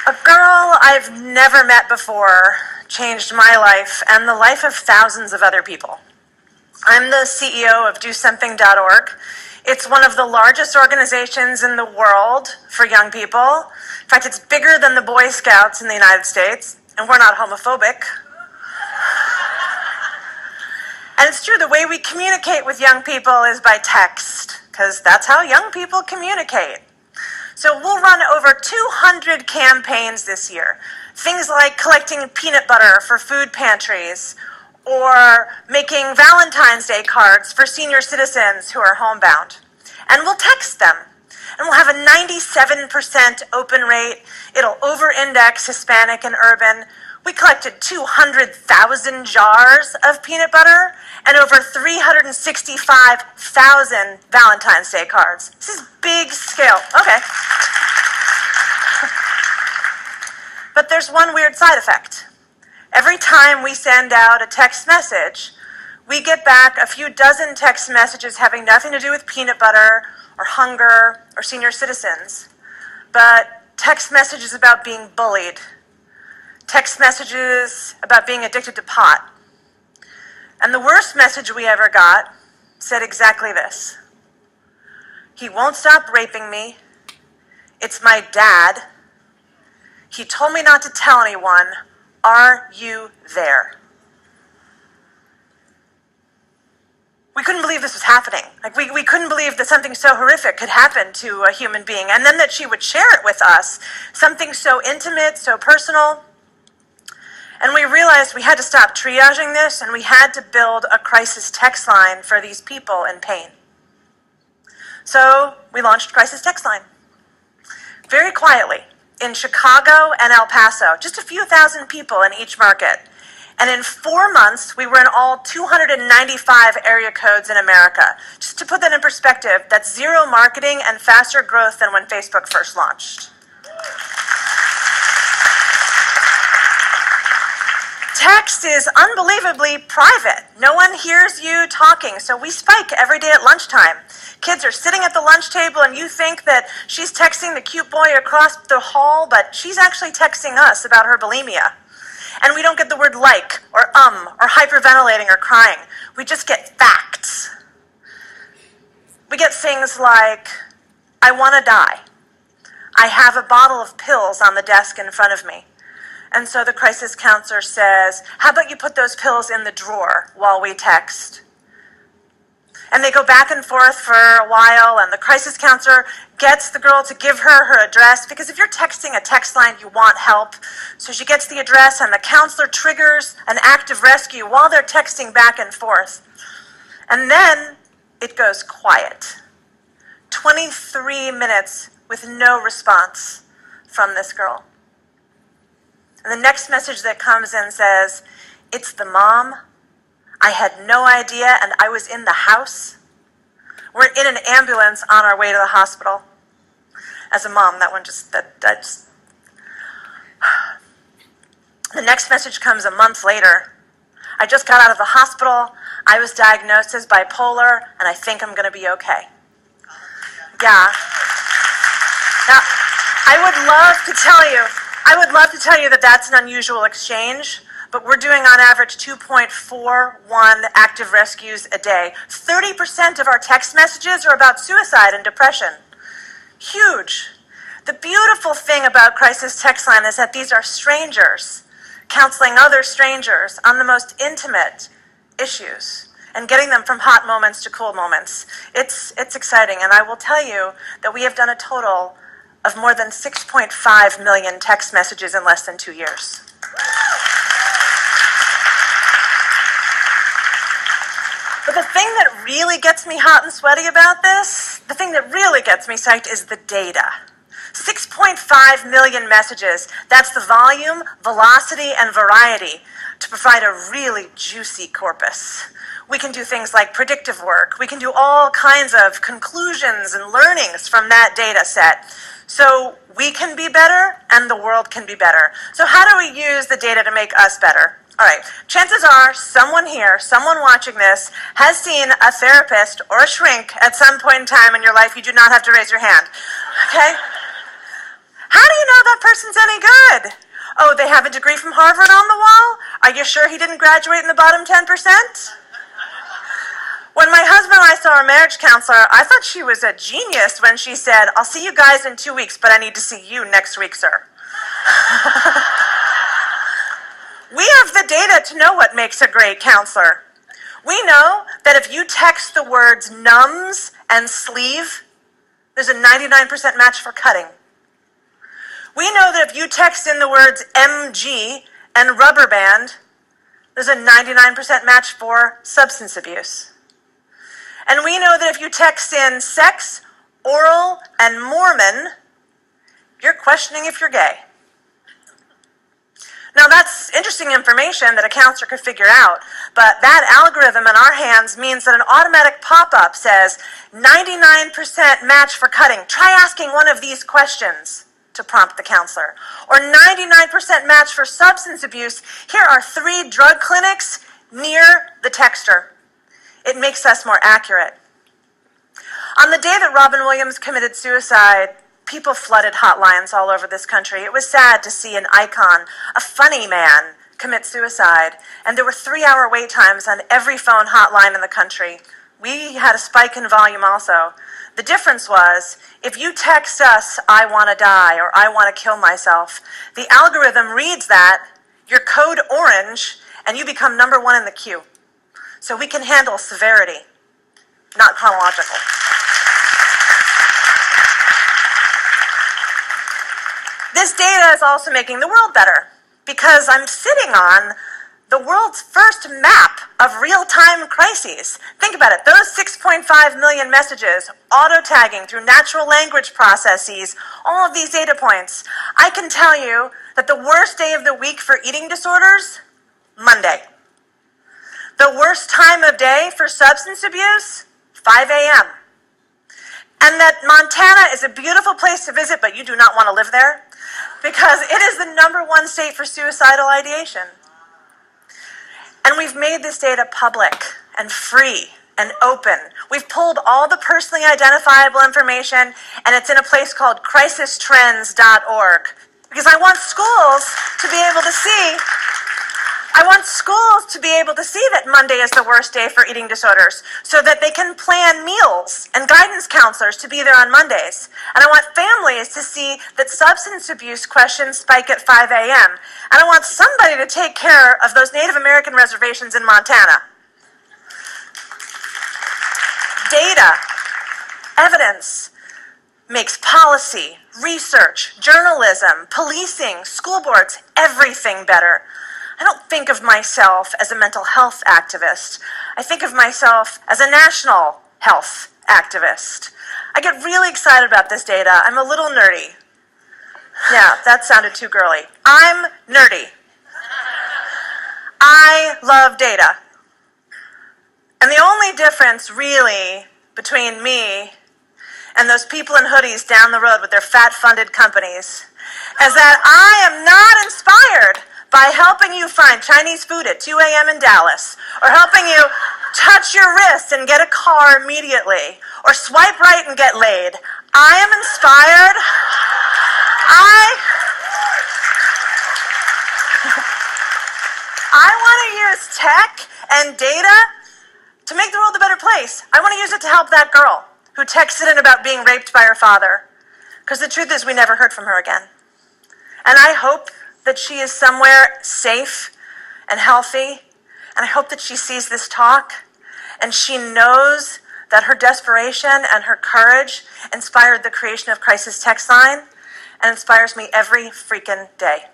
A girl I've never met before changed my life and the life of thousands of other people. I'm the CEO of DoSomething.org. It's one of the largest organizations in the world for young people. In fact, it's bigger than the Boy Scouts in the United States, and we're not homophobic. And it's true, the way we communicate with young people is by text, because that's how young people communicate. So we'll run over 200 campaigns this year. Things like collecting peanut butter for food pantries, or making Valentine's Day cards for senior citizens who are homebound. And we'll text them. And we'll have a 97% open rate. It'll over-index Hispanic and urban. We collected 200,000 jars of peanut butter and over 365,000 Valentine's Day cards. This is big scale. Okay. But there's one weird side effect. Every time we send out a text message, we get back a few dozen text messages having nothing to do with peanut butter or hunger or senior citizens, but text messages about being bullied, text messages about being addicted to pot. And the worst message we ever got said exactly this: "He won't stop raping me. It's my dad. He told me not to tell anyone. Are you there?" We couldn't believe this was happening. We couldn't believe that something so horrific could happen to a human being, and then that she would share it with us, something so intimate, so personal. And we realized we had to stop triaging this, and we had to build a crisis text line for these people in pain. So we launched Crisis Text Line. Very quietly, in Chicago and El Paso, just a few thousand people in each market. And in 4 months, we were in all 295 area codes in America. Just to put that in perspective, that's zero marketing and faster growth than when Facebook first launched. Text is unbelievably private. No one hears you talking, so we spike every day at lunchtime. Kids are sitting at the lunch table and you think that she's texting the cute boy across the hall, but she's actually texting us about her bulimia. And we don't get the word like, or hyperventilating, or crying. We just get facts. We get things like, "I want to die. I have a bottle of pills on the desk in front of me." And so the crisis counselor says, "How about you put those pills in the drawer while we text?" And they go back and forth for a while, and the crisis counselor gets the girl to give her her address, because if you're texting a text line, you want help. So she gets the address, and the counselor triggers an active rescue while they're texting back and forth. And then it goes quiet. 23 minutes with no response from this girl. And the next message that comes in says, "It's the mom. I had no idea, and I was in the house." We're in an ambulance on our way to the hospital. As a mom, that just... The next message comes a month later. "I just got out of the hospital. I was diagnosed as bipolar, and I think I'm going to be okay." Yeah. Now, I would love to tell you that that's an unusual exchange, but we're doing on average 2.41 active rescues a day. 30% of our text messages are about suicide and depression. Huge. The beautiful thing about Crisis Text Line is that these are strangers counseling other strangers on the most intimate issues and getting them from hot moments to cool moments. It's exciting, and I will tell you that we have done a total of more than 6.5 million text messages in less than 2 years. But the thing that really gets me hot and sweaty about this, the thing that really gets me psyched, is the data. 6.5 million messages. That's the volume, velocity, and variety to provide a really juicy corpus. We can do things like predictive work. We can do all kinds of conclusions and learnings from that data set. So we can be better, and the world can be better. So how do we use the data to make us better? All right, chances are someone here, someone watching this, has seen a therapist or a shrink at some point in time in your life. You do not have to raise your hand, okay? How do you know that person's any good? Oh, they have a degree from Harvard on the wall? Are you sure he didn't graduate in the bottom 10%? When my husband and I saw our marriage counselor, I thought she was a genius when she said, I'll see you guys in 2 weeks, but I need to see you next week, sir. We have the data to know what makes a great counselor. We know that if you text the words numbs and sleeve, there's a 99% match for cutting. We know that if you text in the words MG and rubber band, there's a 99% match for substance abuse. And we know that if you text in sex, oral, and Mormon, you're questioning if you're gay. Now that's interesting information that a counselor could figure out, but that algorithm in our hands means that an automatic pop-up says 99% match for cutting. Try asking one of these questions to prompt the counselor. Or 99% match for substance abuse. Here are 3 drug clinics near the texter. It makes us more accurate. On the day that Robin Williams committed suicide, people flooded hotlines all over this country. It was sad to see an icon, a funny man, commit suicide. And there were 3-hour wait times on every phone hotline in the country. We had a spike in volume also. The difference was, if you text us, I want to die, or I want to kill myself, the algorithm reads that, you're code orange, and you become number 1 in the queue. So we can handle severity, not chronological. This data is also making the world better, because I'm sitting on the world's first map of real-time crises. Think about it. Those 6.5 million messages, auto-tagging through natural language processes, all of these data points. I can tell you that the worst day of the week for eating disorders, Monday. The worst time of day for substance abuse, 5 a.m. And that Montana is a beautiful place to visit, but you do not want to live there, because it is the number 1 state for suicidal ideation. And we've made this data public and free and open. We've pulled all the personally identifiable information, and it's in a place called crisistrends.org. Because I want schools to be able to see that Monday is the worst day for eating disorders, so that they can plan meals and guidance counselors to be there on Mondays. And I want families to see that substance abuse questions spike at 5 a.m. And I want somebody to take care of those Native American reservations in Montana. Data, evidence, makes policy, research, journalism, policing, school boards, everything better. I don't think of myself as a mental health activist. I think of myself as a national health activist. I get really excited about this data. I'm a little nerdy. Yeah, that sounded too girly. I'm nerdy. I love data. And the only difference, really, between me and those people in hoodies down the road with their fat-funded companies is that I am not inspired by helping you find Chinese food at 2 a.m. in Dallas, or helping you touch your wrist and get a car immediately, or swipe right and get laid. I am inspired. I want to use tech and data to make the world a better place. I want to use it to help that girl who texted in about being raped by her father. Because the truth is, we never heard from her again. And I hope that she is somewhere safe and healthy. And I hope that she sees this talk and she knows that her desperation and her courage inspired the creation of Crisis Text Line and inspires me every freaking day.